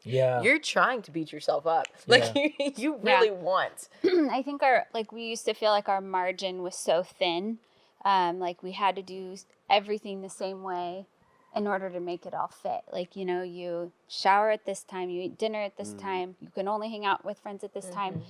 [SPEAKER 3] Yeah.
[SPEAKER 1] you're trying to beat yourself up. Like you really want.
[SPEAKER 4] I think we used to feel like our margin was so thin. Like we had to do everything the same way in order to make it all fit. Like, you shower at this time, you eat dinner at this time, you can only hang out with friends at this time.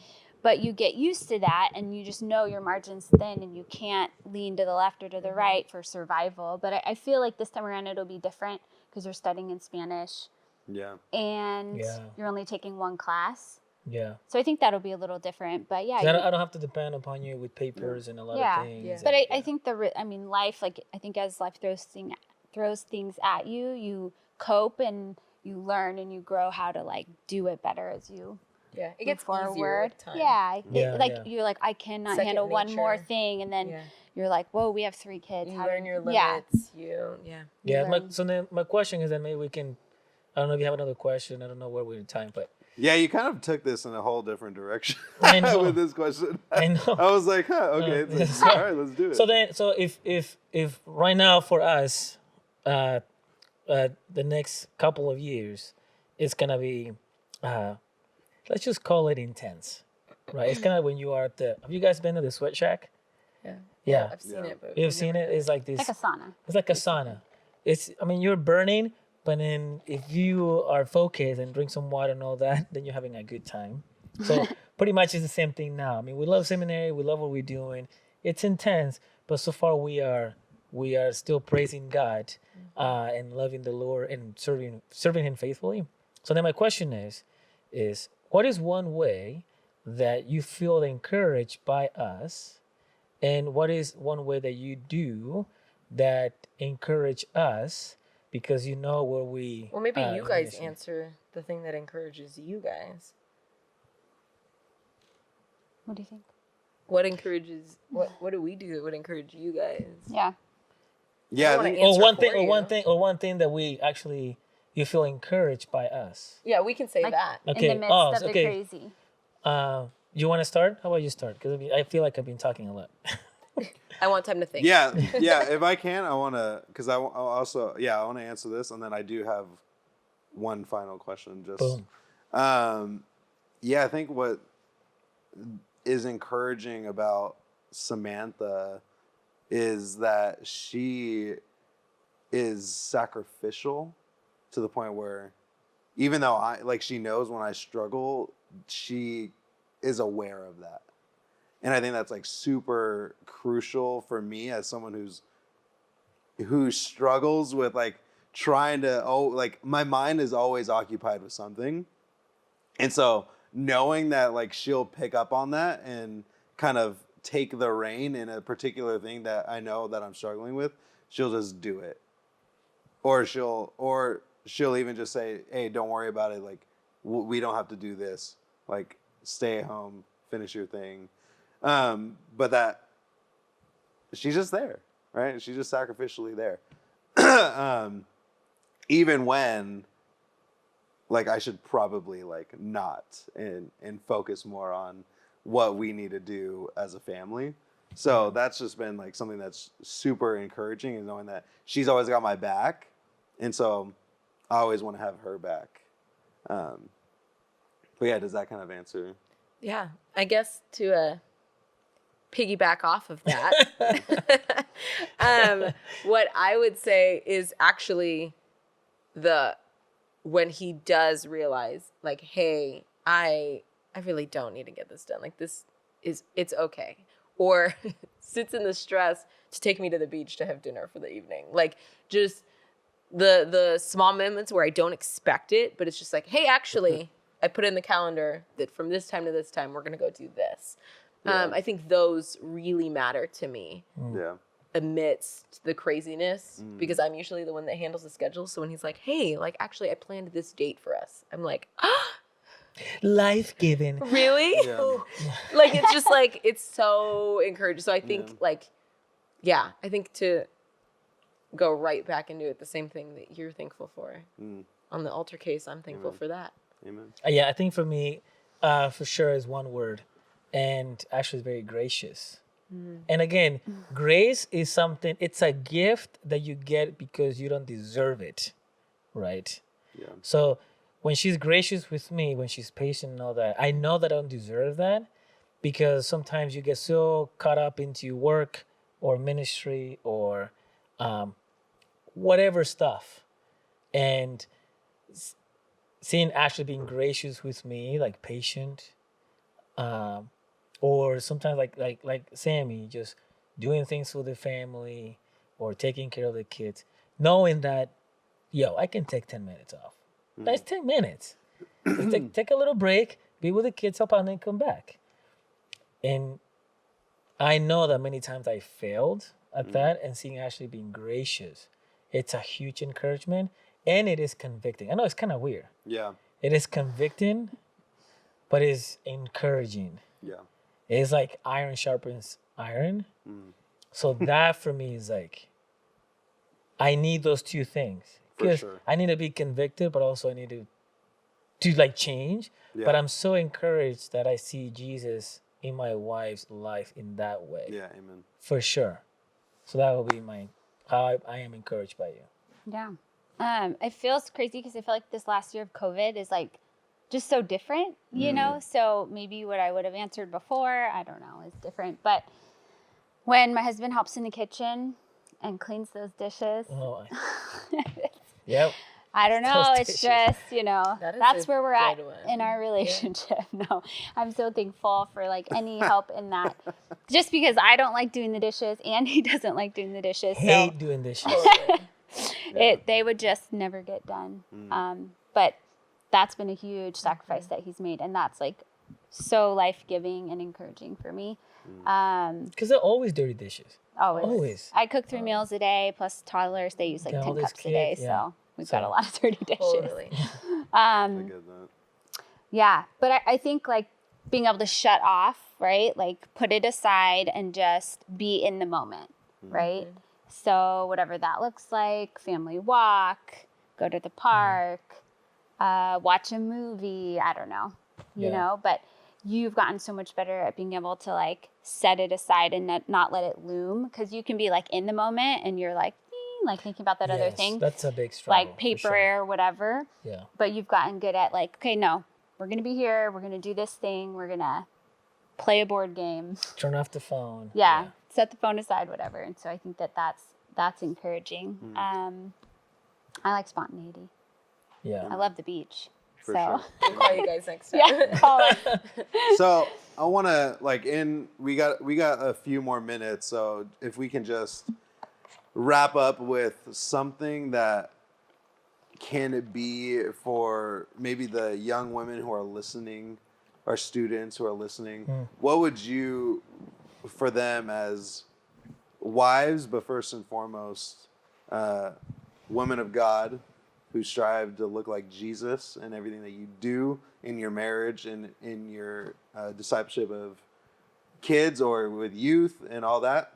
[SPEAKER 4] But you get used to that and you just know your margin's thin and you can't lean to the left or to the right for survival. But I feel like this time around it'll be different because you're studying in Spanish
[SPEAKER 2] yeah.
[SPEAKER 4] and
[SPEAKER 3] Yeah.
[SPEAKER 4] you're only taking one class.
[SPEAKER 3] Yeah.
[SPEAKER 4] So I think that'll be a little different. But yeah.
[SPEAKER 3] 'Cause I don't have to depend upon you with papers and a lot
[SPEAKER 4] Yeah.
[SPEAKER 3] of things.
[SPEAKER 1] Yeah.
[SPEAKER 4] But
[SPEAKER 3] and-
[SPEAKER 4] I think life, I think as life throws things at you, you cope and you learn and you grow how to do it better as you
[SPEAKER 1] Yeah, it
[SPEAKER 4] move
[SPEAKER 1] gets easier
[SPEAKER 4] forward.
[SPEAKER 1] with time.
[SPEAKER 4] Yeah,
[SPEAKER 3] Yeah, yeah.
[SPEAKER 4] you're like, I cannot
[SPEAKER 1] Second
[SPEAKER 4] handle one more
[SPEAKER 1] nature.
[SPEAKER 4] thing, and then
[SPEAKER 1] Yeah.
[SPEAKER 4] you're like, whoa, we have 3 kids.
[SPEAKER 1] You
[SPEAKER 4] How
[SPEAKER 1] learn
[SPEAKER 4] do-
[SPEAKER 1] your
[SPEAKER 4] Yeah,
[SPEAKER 1] limits.
[SPEAKER 3] Yeah.
[SPEAKER 4] learn.
[SPEAKER 3] So then my question is that maybe we can. I don't know if you have another question. I don't know where we're in time, but
[SPEAKER 2] Yeah, you kind of took this in a whole different direction
[SPEAKER 3] I know.
[SPEAKER 2] with this question.
[SPEAKER 3] I know.
[SPEAKER 2] I was like, okay,
[SPEAKER 3] Uh,
[SPEAKER 2] it's like, all right, let's do it.
[SPEAKER 3] So if right now for us, the next couple of years, it's gonna be let's just call it intense, right? It's kind of when you are at the. Have you guys been to the sweat shack? Yeah.
[SPEAKER 1] I've seen it, but
[SPEAKER 3] You've seen it. It's like this.
[SPEAKER 4] Like a sauna.
[SPEAKER 3] It's like a sauna. I mean, you're burning, but then if you are focused and drink some water and all that, then you're having a good time. So pretty much it's the same thing now. I mean, we love seminary. We love what we're doing. It's intense, but so far we are still praising God and loving the Lord and serving Him faithfully. So then my question is what is one way that you feel encouraged by us, and what is one way that you do that encourage us because you know where we.
[SPEAKER 1] Well, maybe you guys
[SPEAKER 3] ministry.
[SPEAKER 1] answer the thing that encourages you guys.
[SPEAKER 4] What do you think?
[SPEAKER 1] What encourages? What do we do that would encourage you guys?
[SPEAKER 4] Yeah.
[SPEAKER 2] Yeah,
[SPEAKER 1] I
[SPEAKER 2] I
[SPEAKER 1] wanna
[SPEAKER 2] think,
[SPEAKER 1] answer for
[SPEAKER 3] One thing that we actually you feel encouraged by us.
[SPEAKER 1] Yeah, we can say
[SPEAKER 4] Like-
[SPEAKER 1] that.
[SPEAKER 3] Okay.
[SPEAKER 4] In the midst of the
[SPEAKER 3] okay.
[SPEAKER 4] crazy.
[SPEAKER 3] You want to start? How about you start? Because I feel like I've been talking a lot.
[SPEAKER 1] I want time to think.
[SPEAKER 2] yeah. If I can, I want to, because I also, I want to answer this, and then I do have one final question. Just,
[SPEAKER 3] Boom.
[SPEAKER 2] I think what is encouraging about Samantha is that she is sacrificial to the point where, even though she knows when I struggle, she is aware of that. And I think that's like super crucial for me as someone who struggles with like trying to, my mind is always occupied with something. And so knowing that like she'll pick up on that and kind of take the rein in a particular thing that I know that I'm struggling with, she'll just do it. Or she'll even just say, "Hey, don't worry about it. Like, we don't have to do this. Like, stay at home, finish your thing." But that she's just there, right? She's just sacrificially there. Even when, like, I should probably like not and focus more on what we need to do as a family. So that's just been like something that's super encouraging, is knowing that she's always got my back. And so I always want to have her back. But yeah, does that kind of answer?
[SPEAKER 1] Yeah, I guess to piggyback off of that, what I would say is actually when he does realize, like, hey, I really don't need to get this done. Like, it's okay. Or sits in the stress to take me to the beach to have dinner for the evening. Like, just the small moments where I don't expect it, but it's just like, hey, actually, I put in the calendar that from this time to this time, we're going to go do this.
[SPEAKER 2] Yeah.
[SPEAKER 1] I think those really matter to me
[SPEAKER 2] Yeah.
[SPEAKER 1] amidst the craziness, because I'm usually the one that handles the schedule. So when he's like, hey, like, actually, I planned this date for us, I'm like,
[SPEAKER 3] Life-giving.
[SPEAKER 1] really?
[SPEAKER 2] Yeah.
[SPEAKER 1] Like, it's just like, it's so encouraging. So I think I think to go right back into it, the same thing that you're thankful for. On the altar case, I'm thankful for that.
[SPEAKER 2] Amen.
[SPEAKER 3] Yeah, I think for me, for sure is one word, and actually very gracious. And again, grace is something, it's a gift that you get because you don't deserve it, right?
[SPEAKER 2] Yeah.
[SPEAKER 3] So when she's gracious with me, when she's patient and all that, I know that I don't deserve that, because sometimes you get so caught up into work or ministry or whatever stuff. And seeing Ashley being gracious with me, like patient, or sometimes like Sammy, just doing things for the family or taking care of the kids, knowing that, I can take 10 minutes off. That's 10 minutes. Just take a little break, be with the kids, help out, and then come back. And I know that many times I failed at that, and seeing Ashley being gracious, it's a huge encouragement, and it is convicting. I know it's kind of weird.
[SPEAKER 2] Yeah.
[SPEAKER 3] It is convicting, but it's encouraging.
[SPEAKER 2] Yeah.
[SPEAKER 3] It's like iron sharpens iron. So that for me is like, I need those two things.
[SPEAKER 2] For
[SPEAKER 3] Because
[SPEAKER 2] sure.
[SPEAKER 3] I need to be convicted, but also I need to like change.
[SPEAKER 2] Yeah.
[SPEAKER 3] But I'm so encouraged that I see Jesus in my wife's life in that way.
[SPEAKER 2] Yeah. Amen.
[SPEAKER 3] For sure. So that will be how I am encouraged by you.
[SPEAKER 4] Yeah. I feel crazy because I feel like this last year of COVID is like just so different, you know? So maybe what I would have answered before, I don't know, is different. But when my husband helps in the kitchen and cleans those dishes,
[SPEAKER 3] Oh, yep.
[SPEAKER 4] I don't know.
[SPEAKER 3] Those
[SPEAKER 4] It's
[SPEAKER 3] dishes.
[SPEAKER 4] just, you know,
[SPEAKER 1] That is
[SPEAKER 4] that's
[SPEAKER 1] a
[SPEAKER 4] where we're at
[SPEAKER 1] good one.
[SPEAKER 4] in our relationship. No, I'm so thankful for like any help in that. Just because I don't like doing the dishes and he doesn't like doing the dishes.
[SPEAKER 3] Hate doing dishes.
[SPEAKER 4] They would just never get done. But that's been a huge sacrifice that he's made. And that's like so life-giving and encouraging for me.
[SPEAKER 3] Because they're always dirty dishes. Always.
[SPEAKER 4] I cook 3 meals a day, plus toddlers, they use like
[SPEAKER 3] Yeah, all
[SPEAKER 4] 10
[SPEAKER 3] these
[SPEAKER 4] cups a day.
[SPEAKER 3] kids, yeah.
[SPEAKER 4] So we've got a lot of dirty dishes.
[SPEAKER 1] Totally.
[SPEAKER 2] I get that.
[SPEAKER 4] Yeah, but I think like being able to shut off, right? Like put it aside and just be in the moment, right? So whatever that looks like, family walk, go to the park, watch a movie, I don't know, you know, but you've gotten so much better at being able to like set it aside and not let it loom, because you can be like in the moment and you're like thinking about that other thing.
[SPEAKER 3] That's a big struggle.
[SPEAKER 4] Like paper or whatever.
[SPEAKER 3] Yeah.
[SPEAKER 4] But you've gotten good at like, okay, no, we're going to be here. We're going to do this thing. We're going to play a board game.
[SPEAKER 3] Turn off the phone.
[SPEAKER 4] Yeah. Set the phone aside, whatever. And so I think that's encouraging. I like spontaneity.
[SPEAKER 3] Yeah.
[SPEAKER 4] I love the beach.
[SPEAKER 2] For
[SPEAKER 4] so
[SPEAKER 2] sure.
[SPEAKER 1] I'll call you guys next time.
[SPEAKER 4] yeah, call us.
[SPEAKER 2] So I want to we got a few more minutes. So if we can just wrap up with something that can be for maybe the young women who are listening, or students who are listening, what would you, for them as wives, but first and foremost, women of God who strive to look like Jesus in everything that you do in your marriage and in your discipleship of kids or with youth and all that,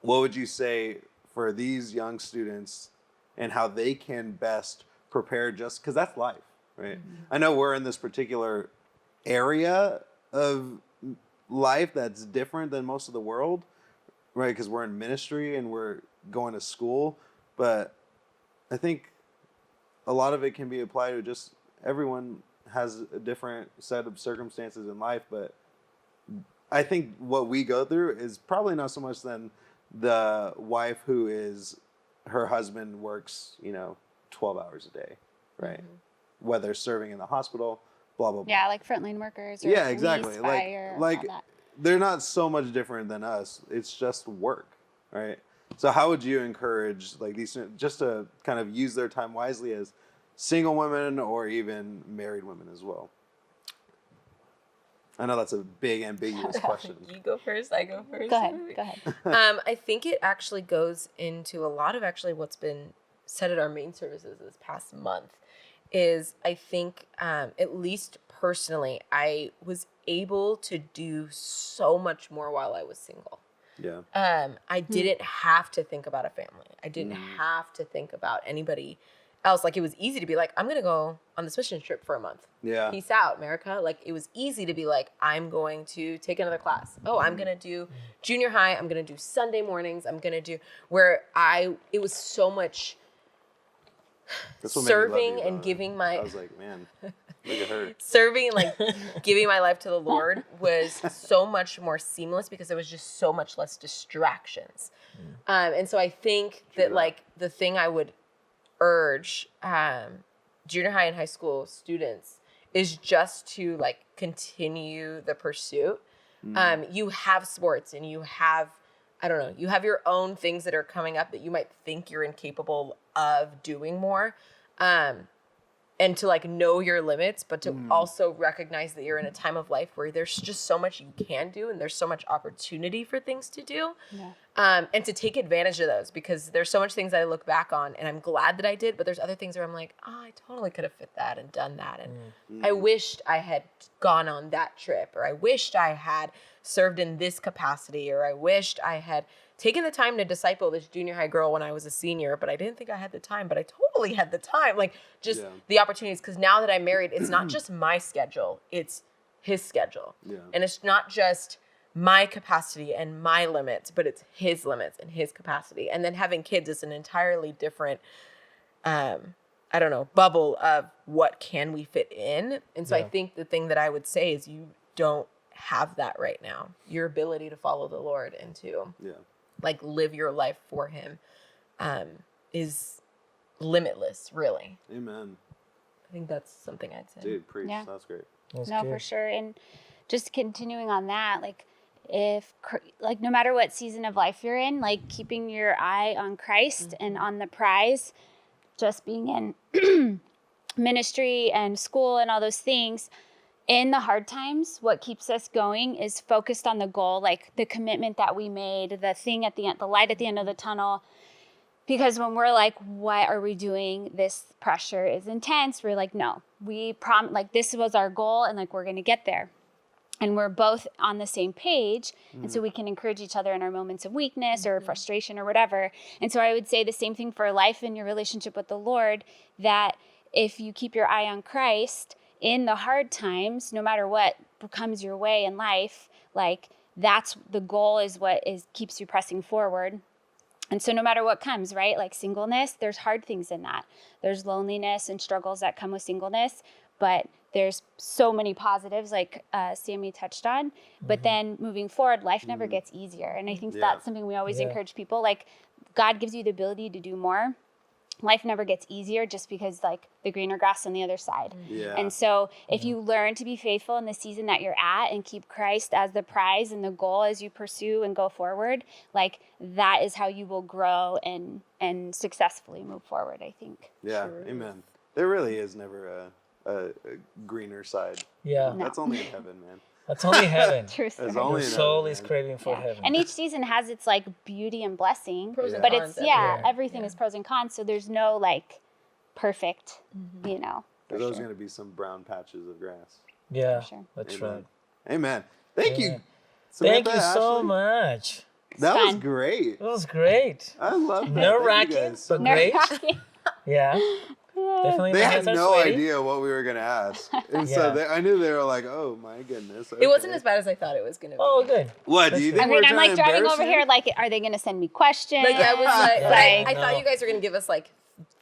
[SPEAKER 2] what would you say for these young students and how they can best prepare, just because that's life, right? I know we're in this particular area of life that's different than most of the world, right? Because we're in ministry and we're going to school, but I think a lot of it can be applied to just everyone has a different set of circumstances in life, but I think what we go through is probably not so much than the wife who is, her husband works, 12 hours a day, right? Whether serving in the hospital, blah, blah, blah.
[SPEAKER 4] Yeah, like frontline workers. Or
[SPEAKER 2] Yeah, exactly.
[SPEAKER 4] police, fire,
[SPEAKER 2] Like
[SPEAKER 4] all that.
[SPEAKER 2] they're not so much different than us. It's just work, right? So how would you encourage like these just to kind of use their time wisely as single women or even married women as well? I know that's a big ambiguous question.
[SPEAKER 1] You go first, I go first.
[SPEAKER 4] Go ahead.
[SPEAKER 1] I think it actually goes into a lot of what's been said at our main services this past month is I think, at least personally, I was able to do so much more while I was single.
[SPEAKER 2] Yeah.
[SPEAKER 1] I didn't have to think about a family. I didn't have to think about anybody else. Like, it was easy to be like, I'm going to go on this mission trip for a month.
[SPEAKER 2] Yeah.
[SPEAKER 1] Peace out, America. Like, it was easy to be like, I'm going to take another class. Oh, I'm going to do junior high. I'm going to do Sunday mornings. I'm going to do it was so much
[SPEAKER 2] That's what made me love
[SPEAKER 1] serving
[SPEAKER 2] you
[SPEAKER 1] and
[SPEAKER 2] about
[SPEAKER 1] giving
[SPEAKER 2] it.
[SPEAKER 1] my
[SPEAKER 2] I was like, man, look at her.
[SPEAKER 1] serving and like giving my life to the Lord was so much more seamless because there was just so much less distractions. And so I think that like the thing I would urge junior high and high school students is just to like continue the pursuit. You have sports and you have, I don't know, you have your own things that are coming up that you might think you're incapable of doing more. And to like know your limits, but to also recognize that you're in a time of life where there's just so much you can do and there's so much opportunity for things to do. And to take advantage of those, because there's so much things that I look back on and I'm glad that I did, but there's other things where I'm like, oh, I totally could have fit that and done that. And I wished I had gone on that trip, or I wished I had served in this capacity, or I wished I had taken the time to disciple this junior high girl when I was a senior, but I didn't think I had the time, but I totally had the time. Like just the opportunities. Cause now that I'm married, it's not just my schedule, it's his schedule. And it's not just my capacity and my limits, but it's his limits and his capacity. And then having kids is an entirely different, I I don't know, bubble of what can we fit in. And so I
[SPEAKER 3] Yeah.
[SPEAKER 1] think the thing that I would say is you don't have that right now. Your ability to follow the Lord and to
[SPEAKER 2] Yeah.
[SPEAKER 1] like live your life for him is limitless, really.
[SPEAKER 2] Amen.
[SPEAKER 1] I think that's something I'd say.
[SPEAKER 2] Dude, preach.
[SPEAKER 4] Yeah.
[SPEAKER 2] That's great.
[SPEAKER 3] That's
[SPEAKER 4] No,
[SPEAKER 3] good.
[SPEAKER 4] for sure. And just continuing on that, like like no matter what season of life you're in, like keeping your eye on Christ and on the prize, just being in ministry and school and all those things, in the hard times, what keeps us going is focused on the goal, like the commitment that we made, the thing at the end, the light at the end of the tunnel. Because when we're like, what are we doing? This pressure is intense. We're like, no, like this was our goal and like we're going to get there. And we're both on the same page. And so we can encourage each other in our moments of weakness or frustration or whatever. And so I would say the same thing for life and your relationship with the Lord, that if you keep your eye on Christ in the hard times, no matter what comes your way in life, like that's the goal, is what keeps you pressing forward. And so no matter what comes, right? Like singleness, there's hard things in that. There's loneliness and struggles that come with singleness, but there's so many positives, like Sammy touched on. But then moving forward, life never gets easier. And I think that's something we always encourage people. Like God gives you the ability to do more. Life never gets easier just because like the greener grass on the other side.
[SPEAKER 2] Yeah.
[SPEAKER 4] And so if you learn to be faithful in the season that you're at and keep Christ as the prize and the goal as you pursue and go forward, like that is how you will grow and successfully move forward, I think.
[SPEAKER 2] Yeah. Amen. There really is never a greener side.
[SPEAKER 3] Yeah.
[SPEAKER 2] That's only in heaven, man.
[SPEAKER 3] That's only heaven.
[SPEAKER 4] True story.
[SPEAKER 2] That's only
[SPEAKER 3] Your
[SPEAKER 2] in
[SPEAKER 3] soul
[SPEAKER 2] heaven,
[SPEAKER 3] is
[SPEAKER 2] man.
[SPEAKER 3] craving for heaven.
[SPEAKER 4] And each season has its like beauty and blessing,
[SPEAKER 1] Pros and
[SPEAKER 4] but
[SPEAKER 1] cons
[SPEAKER 4] it's
[SPEAKER 1] everywhere.
[SPEAKER 4] everything is pros and cons. So there's no like perfect, you know. For
[SPEAKER 2] There's always
[SPEAKER 4] sure.
[SPEAKER 2] going to be some brown patches of grass.
[SPEAKER 3] Yeah,
[SPEAKER 4] For sure.
[SPEAKER 3] that's
[SPEAKER 2] Amen.
[SPEAKER 3] right.
[SPEAKER 2] Amen. Thank you.
[SPEAKER 3] Amen. Thank
[SPEAKER 2] Samantha,
[SPEAKER 3] you so
[SPEAKER 2] Ashley.
[SPEAKER 3] much.
[SPEAKER 2] That was
[SPEAKER 4] fun.
[SPEAKER 2] great.
[SPEAKER 3] It was great.
[SPEAKER 2] I love that. Thank you
[SPEAKER 3] Nerve-wracking,
[SPEAKER 2] guys so
[SPEAKER 3] but
[SPEAKER 2] much.
[SPEAKER 3] great. Yeah, definitely.
[SPEAKER 2] They
[SPEAKER 3] my
[SPEAKER 2] had
[SPEAKER 3] hands are
[SPEAKER 2] no
[SPEAKER 3] sweaty.
[SPEAKER 2] idea what we were going to ask. And
[SPEAKER 3] Yeah.
[SPEAKER 2] so I knew they were like, oh my goodness.
[SPEAKER 1] It wasn't
[SPEAKER 2] okay.
[SPEAKER 1] as bad as I thought it was going to be.
[SPEAKER 3] Oh, good.
[SPEAKER 2] What, do you
[SPEAKER 3] That's
[SPEAKER 2] think
[SPEAKER 4] I
[SPEAKER 2] we're
[SPEAKER 4] mean, I'm
[SPEAKER 2] trying
[SPEAKER 4] like
[SPEAKER 2] to
[SPEAKER 4] driving
[SPEAKER 2] embarrass
[SPEAKER 4] over
[SPEAKER 2] you?
[SPEAKER 4] here, like, are they going to send me questions?
[SPEAKER 1] Like I was like,
[SPEAKER 3] Yeah.
[SPEAKER 1] I thought
[SPEAKER 3] No.
[SPEAKER 1] you guys were going to give us like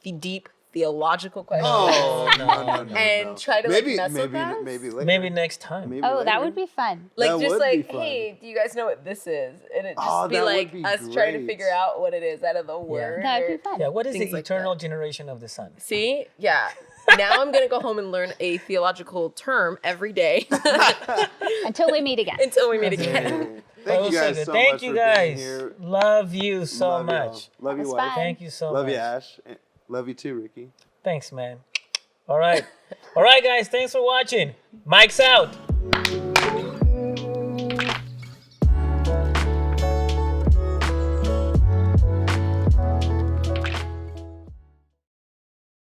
[SPEAKER 1] the deep theological questions.
[SPEAKER 2] Oh, no.
[SPEAKER 1] And try to, like, mess with us?
[SPEAKER 2] Maybe later.
[SPEAKER 3] Maybe next time.
[SPEAKER 2] Maybe
[SPEAKER 4] Oh, that
[SPEAKER 2] later.
[SPEAKER 4] would be fun.
[SPEAKER 1] Like
[SPEAKER 2] That
[SPEAKER 1] just
[SPEAKER 2] would
[SPEAKER 1] like,
[SPEAKER 2] be fun.
[SPEAKER 1] hey, do you guys know what this is? And it just
[SPEAKER 2] Oh,
[SPEAKER 1] be
[SPEAKER 2] that would
[SPEAKER 1] like
[SPEAKER 2] be
[SPEAKER 1] us trying to
[SPEAKER 2] great.
[SPEAKER 1] figure out what it is out of the word.
[SPEAKER 4] That would
[SPEAKER 1] or-
[SPEAKER 4] be fun.
[SPEAKER 3] Yeah, what is
[SPEAKER 1] Things
[SPEAKER 3] the
[SPEAKER 1] like
[SPEAKER 3] eternal
[SPEAKER 1] that.
[SPEAKER 3] generation of the sun?
[SPEAKER 1] See? Yeah. Now I'm gonna go home and learn a theological term every day
[SPEAKER 4] Until we meet again.
[SPEAKER 1] until we meet
[SPEAKER 3] That's
[SPEAKER 1] again.
[SPEAKER 2] Thank you guys
[SPEAKER 3] good.
[SPEAKER 2] so
[SPEAKER 3] Thank
[SPEAKER 2] much
[SPEAKER 3] you
[SPEAKER 2] for
[SPEAKER 3] guys.
[SPEAKER 2] being here.
[SPEAKER 3] Love you so
[SPEAKER 2] Love y'all.
[SPEAKER 3] much.
[SPEAKER 2] Love you,
[SPEAKER 4] That's
[SPEAKER 2] wife.
[SPEAKER 4] fun.
[SPEAKER 3] Thank you so
[SPEAKER 2] Love
[SPEAKER 3] much.
[SPEAKER 2] you, Ash. Love you too, Ricky.
[SPEAKER 3] Thanks, man. All right. All right, guys. Thanks for watching. Mike's out.